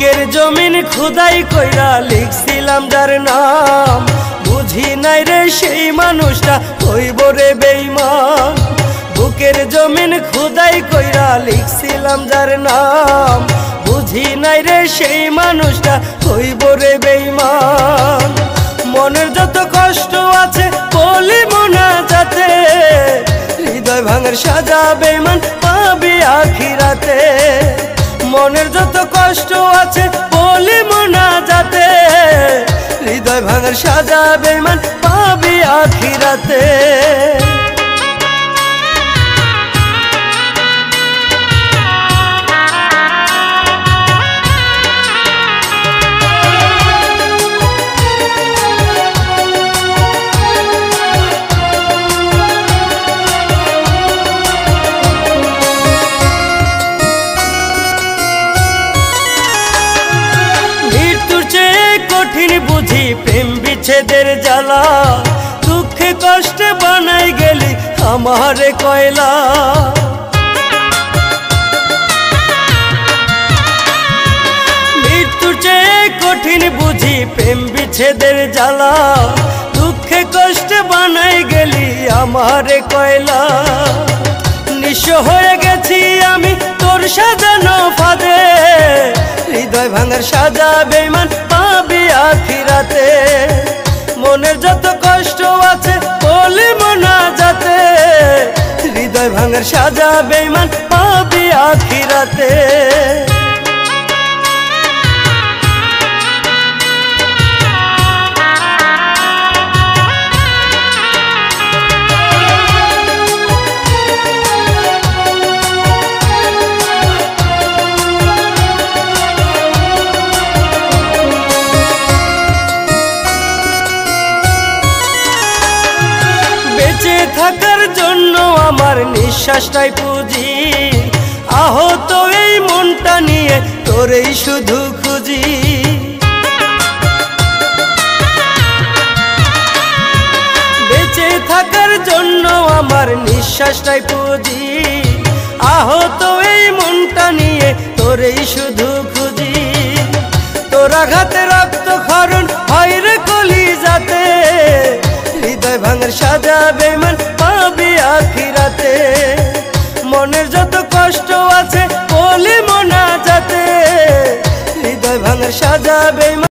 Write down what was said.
বুকের জমিন খুদাই কইরা লিখছিলাম যার নাম, বুঝি নাই রে সেই মানুষটা হইব রে বেঈমান। বুকের জমিন খুদাই কইরা লিখছিলাম যার নাম, বুঝি নাই রে সেই মানুষটা হইব রে বেঈমান। মনের যত কষ্ট আছে বলি মোনাজাতে, হৃদয় ভাঙার সাজা বেঈমান পাবি আখিরাতে। মনের যত কষ্ট আছে বলি মোনাজাতে, হৃদয় ভাঙার সাজা বেঈমান পাবি আখিরাতে। বুঝি প্রেম বিচ্ছেদের জ্বালা, দুঃখে কষ্টে বানাই গেলি আমারে কয়লা। মৃত্যুর চেয়ে কঠিন বুঝি প্রেম বিচ্ছেদের জ্বালা, দুঃখে কষ্টে বানাই গেলি আমারে কয়লা। নিঃস্ব হয়ে গেছি আমি তোর সাজানো ফাঁদে, হৃদয় ভাঙার সাজা বেঈমান পাবি আখিরাতে। মনের যত কষ্ট আছে বলি মোনাজাতে, হৃদয় ভাঙার সাজা বেঈমান পাবি আখিরাতে। থাকার জন্য আমার নিঃশ্বাসটাই পুঁজি, আহত এই মনটা নিয়ে তোরেই শুধু খুঁজি। বেঁচে থাকার জন্য আমার নিঃশ্বাসটাই পুঁজি, আহত এই মনটা নিয়ে তোরেই শুধু খুঁজি। তোর আঘাতে রক্ত ক্ষরণ হয় রে কলিজাতে, হৃদয় ভাঙার সাজা বেঈমান পাবি আখিরাতে। মনের যত কষ্ট আছে বলি মোনাজাতে, হৃদয় ভাঙার সাজা বেঈমান।